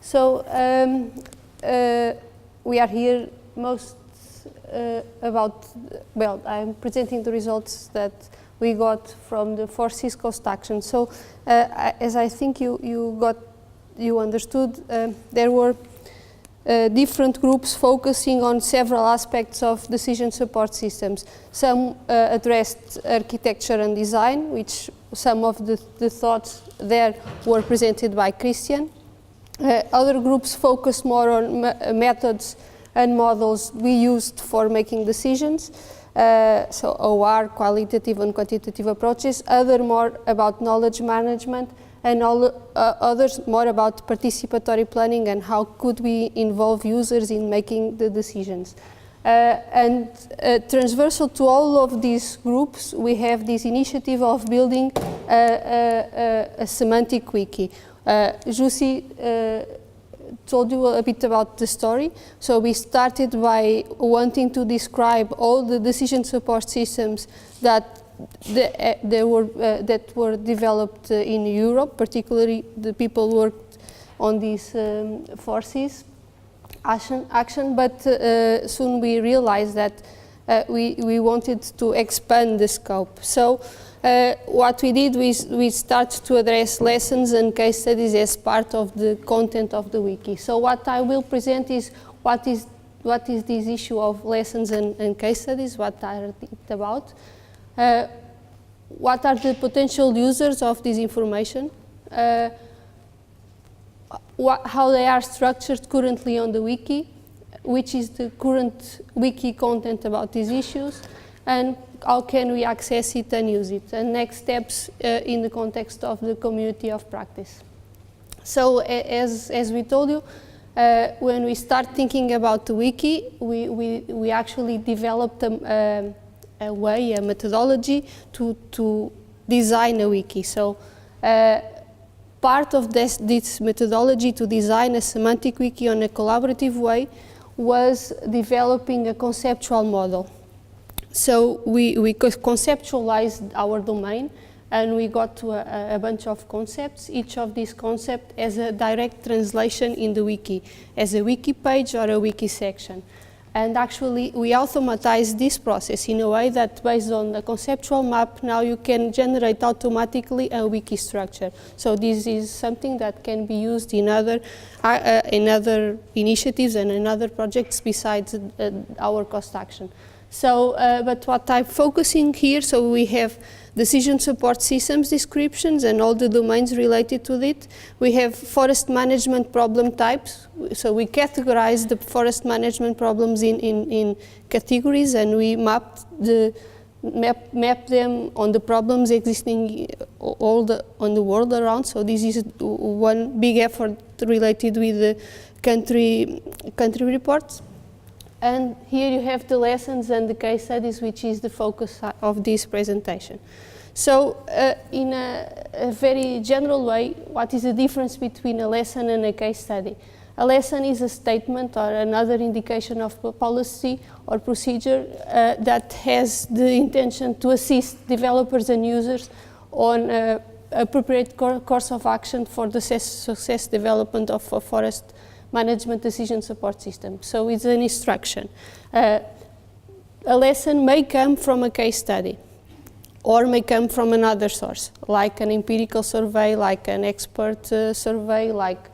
So we are here I'm presenting the results that we got from the ForestDSS cost action. So as I think you understood, there were different groups focusing on several aspects of decision support systems. Some addressed architecture and design, which some of the thoughts there were presented by Christian. Other groups focused more on methods and models we used for making decisions. So OR, qualitative and quantitative approaches. Other more about knowledge management, and others more about participatory planning and how could we involve users in making the decisions. And transversal to all of these groups, we have this initiative of building a semantic wiki. Jussi told you a bit about the story. So we started by wanting to describe all the decision support systems that were developed in Europe, particularly the people worked on these forces action, but soon we realized that we wanted to expand the scope. So what we did was we started to address lessons and case studies as part of the content of the wiki. So what I will present is what is this issue of lessons and case studies, what are it about, what are the potential users of this information, how they are structured currently on the wiki, which is the current wiki content about these issues, and how can we access it and use it, and next steps in the context of the community of practice. So as we told you, when we start thinking about the wiki, we actually developed a methodology to design a wiki. So part of this methodology to design a semantic wiki on a collaborative way was developing a conceptual model. So we conceptualized our domain, and we got to a bunch of concepts. Each of these concepts has a direct translation in the wiki, as a wiki page or a wiki section. And actually, we automatized this process in a way that based on the conceptual map, now you can generate automatically a wiki structure. So this is something that can be used in other initiatives and in other projects besides our cost action. So, but what I'm focusing here, so we have decision support systems descriptions and all the domains related to it. We have forest management problem types. So we categorize the forest management problems in categories, and we map them on the problems existing on the world around. So this is one big effort related with the country reports. And here you have the lessons and the case studies, which is the focus of this presentation. So in a very general way, what is the difference between a lesson and a case study? A lesson is a statement or another indication of a policy or procedure that has the intention to assist developers and users on appropriate course of action for the success development of a forest management decision support system. So it's an instruction. A lesson may come from a case study, or may come from another source, like an empirical survey, like an expert survey, like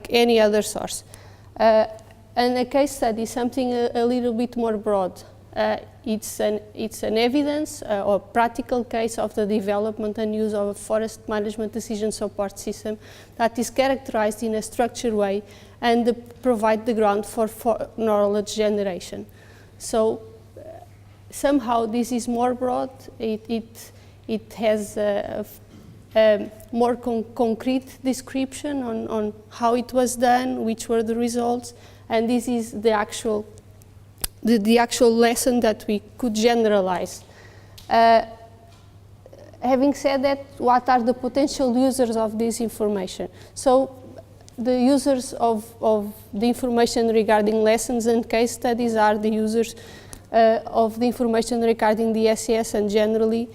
any other source. And a case study is something a little bit more broad. It's an evidence or practical case of the development and use of a forest management decision support system that is characterized in a structured way and provide the ground for knowledge generation. So somehow this is more broad. It has a more concrete description on how it was done, which were the results, and this is the actual lesson that we could generalize. Having said that, what are the potential users of this information? So the users of the information regarding lessons and case studies are the users of the information regarding DSS and generally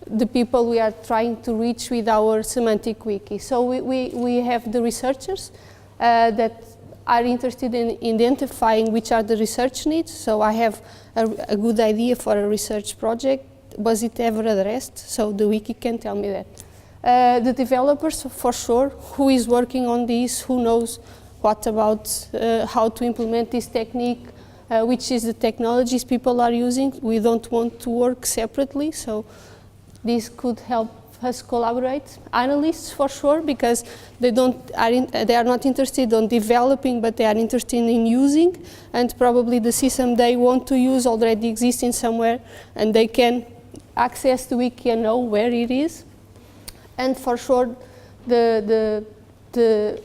the people we are trying to reach with our semantic wiki. So we have the researchers that are interested in identifying which are the research needs. So I have a good idea for a research project. Was it ever addressed? So the wiki can tell me that. The developers, for sure, who is working on this, who knows what about how to implement this technique, which is the technologies people are using. We don't want to work separately, so this could help us collaborate. Analysts, for sure, because they are not interested in developing, but they are interested in using, and probably the system they want to use already exists in somewhere, and they can access the wiki and know where it is. And for sure, the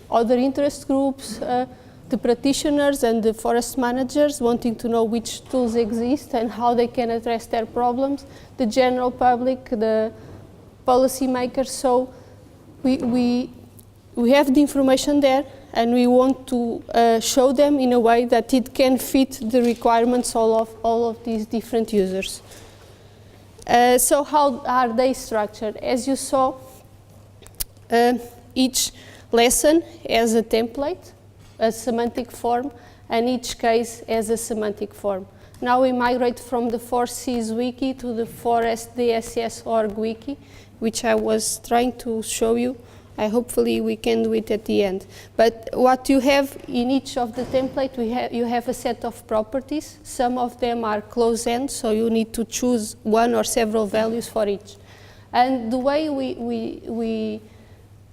other interest groups, the practitioners and the forest managers wanting to know which tools exist and how they can address their problems, the general public, the policy makers. So we have the information there, and we want to show them in a way that it can fit the requirements all of these different users. So how are they structured? As you saw, each lesson has a template, a semantic form, and each case has a semantic form. Now we migrate from the ForestDSS wiki to the ForestDSS org wiki, which I was trying to show you. Hopefully we can do it at the end. But what you have in each of the template, you have a set of properties. Some of them are close-end, so you need to choose one or several values for each. And the way we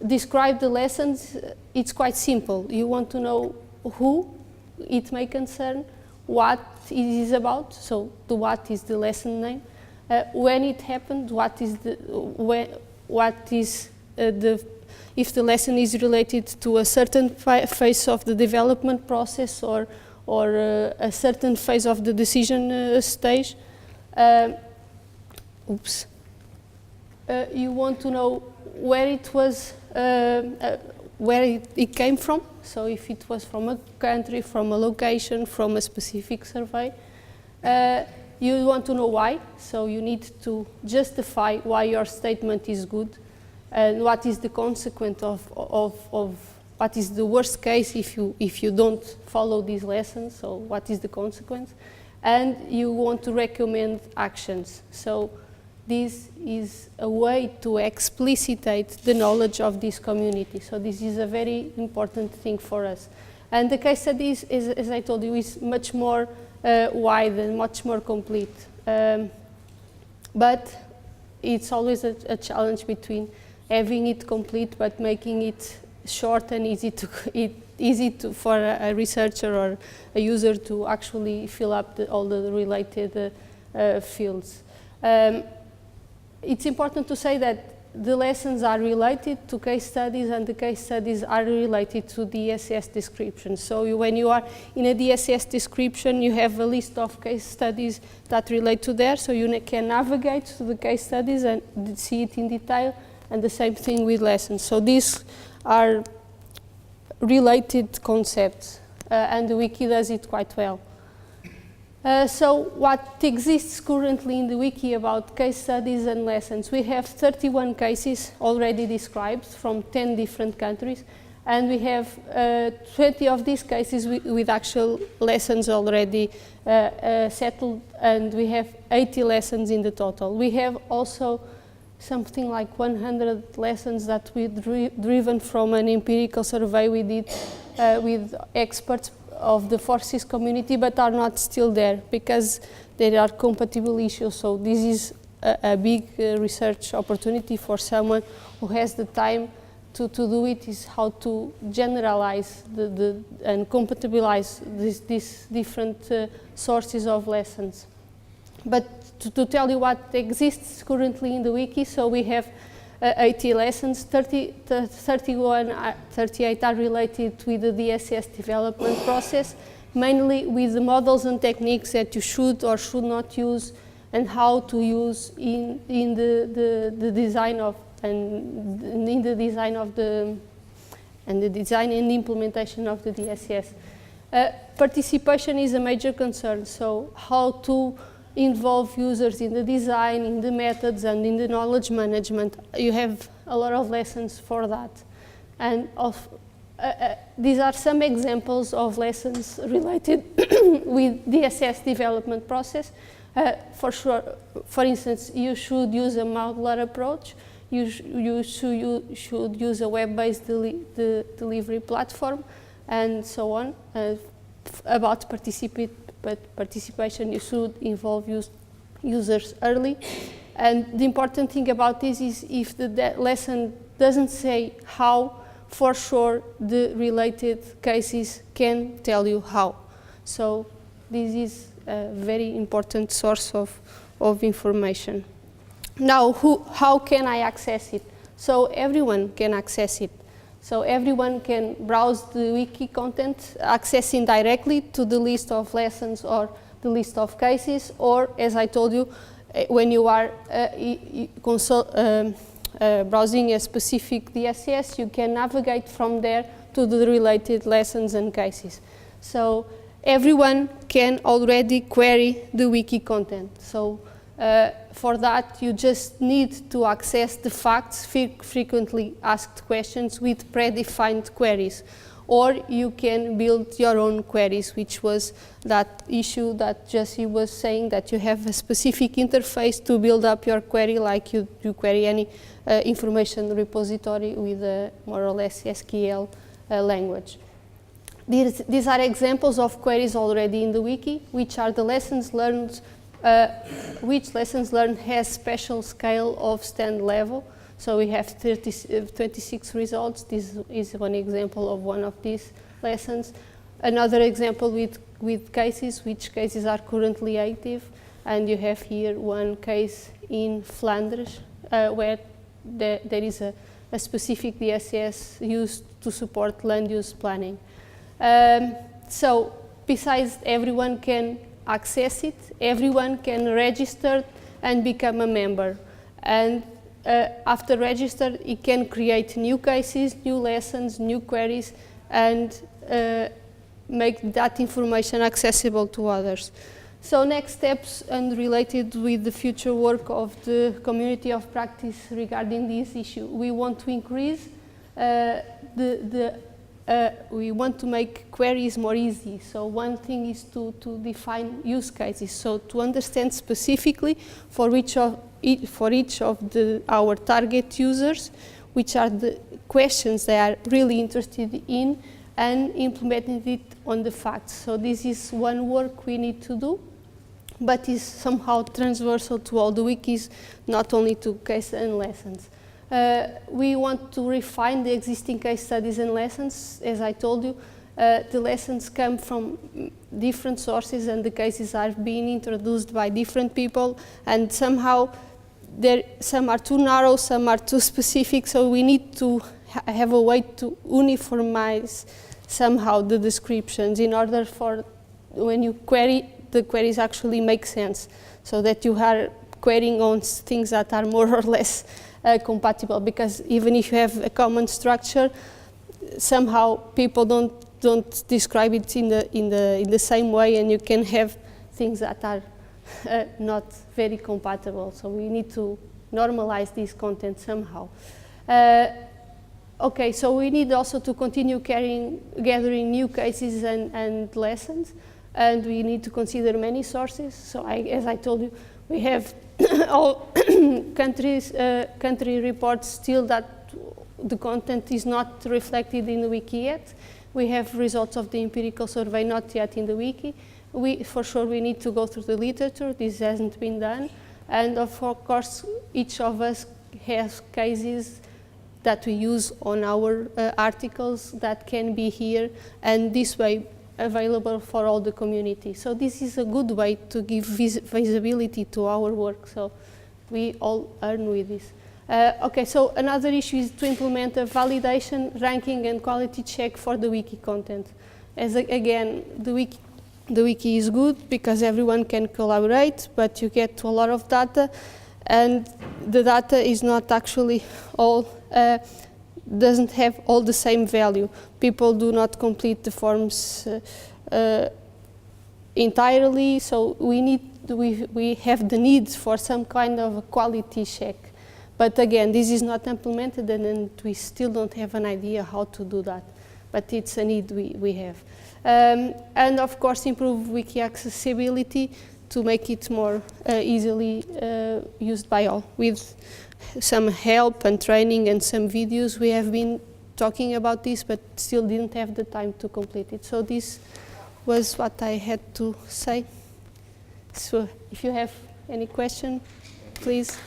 describe the lessons, it's quite simple. You want to know who it may concern, what it is about, so the what is the lesson name, when it happened, if the lesson is related to a certain phase of the development process or a certain phase of the decision stage. You want to know where it was, where it came from. So if it was from a country, from a location, from a specific survey. You want to know why, so you need to justify why your statement is good and what is the consequence of what is the worst case if you don't follow these lessons, so what is the consequence. And you want to recommend actions. So this is a way to explicitate the knowledge of this community. So this is a very important thing for us. And the case study is, as I told you, is much more wide and much more complete. But it's always a challenge between having it complete but making it short and easy for a researcher or a user to actually fill up all the related fields. It's important to say that the lessons are related to case studies, and the case studies are related to DSS description. So when you are in a DSS description, you have a list of case studies that relate to there, so you can navigate to the case studies and see it in detail, and the same thing with lessons. So these are related concepts, and the wiki does it quite well. So what exists currently in the wiki about case studies and lessons? We have 31 cases already described from 10 different countries, and we have 20 of these cases with actual lessons already settled, and we have 80 lessons in the total. We have also something like 100 lessons that we driven from an empirical survey we did with experts of the ForestDSS community, but are not still there because there are compatible issues. So this is a big research opportunity for someone who has the time to do it, is how to generalize and compatibilize these different sources of lessons. But to tell you what exists currently in the wiki, so we have 80 lessons, 38 are related with the DSS development process, mainly with the models and techniques that you should or should not use and how to use in the design of and the design and implementation of the DSS. Participation is a major concern, so how to involve users in the design, in the methods, and in the knowledge management. You have a lot of lessons for that. And these are some examples of lessons related with DSS development process. For sure, for instance, you should use a modular approach. You should use a web-based delivery platform, and so on. About participation, you should involve users early. And the important thing about this is if the lesson doesn't say how, for sure the related cases can tell you how. So this is a very important source of information. Now, how can I access it? So everyone can access it. So everyone can browse the wiki content, accessing directly to the list of lessons or the list of cases, or as I told you, when you are browsing a specific DSS, you can navigate from there to the related lessons and cases. So everyone can already query the wiki content. So for that, you just need to access the facts, frequently asked questions with predefined queries. Or you can build your own queries, which was that issue that Jesse was saying, that you have a specific interface to build up your query, like you query any information repository with a more or less SQL language. These are examples of queries already in the wiki, which are the lessons learned, which lessons learned has special scale of stand level. So we have 26 results. This is one example of one of these lessons. Another example with cases, which cases are currently active. And you have here one case in Flanders where there is a specific DSS used to support land use planning. So besides everyone can access it, everyone can register and become a member. And after registered, it can create new cases, new lessons, new queries, and make that information accessible to others. So next steps, and related with the future work of the community of practice regarding this issue, we want to increase we want to make queries more easy. So one thing is to define use cases. So to understand specifically for each of our target users, which are the questions they are really interested in, and implementing it on the facts. So this is one work we need to do, but is somehow transversal to all the wikis, not only to case and lessons. We want to refine the existing case studies and lessons. As I told you, the lessons come from different sources and the cases are being introduced by different people, and somehow some are too narrow, some are too specific, so we need to have a way to uniformize somehow the descriptions in order for when you query, the queries actually make sense, so that you are querying on things that are more or less compatible, because even if you have a common structure, somehow people don't describe it in the same way, and you can have things that are not very compatible. So we need to normalize this content somehow. Okay, so we need also to continue gathering new cases and lessons, and we need to consider many sources. So as I told you, we have all country reports still that the content is not reflected in the wiki yet. We have results of the empirical survey not yet in the wiki. For sure we need to go through the literature. This hasn't been done. And of course, each of us has cases that we use on our articles that can be here, and this way available for all the community. So this is a good way to give visibility to our work, so we all earn with this. Okay, so another issue is to implement a validation, ranking and quality check for the wiki content. Again, the wiki is good because everyone can collaborate, but you get to a lot of data, and the data is not actually all doesn't have all the same value. People do not complete the forms entirely, so we need we have the need for some kind of a quality check. But again, this is not implemented, and we still don't have an idea how to do that. But it's a need we have. And of course, improve Wiki accessibility to make it more easily used by all. With some help and training and some videos, we have been talking about this, but still didn't have the time to complete it. So this was what I had to say. So if you have any question, please.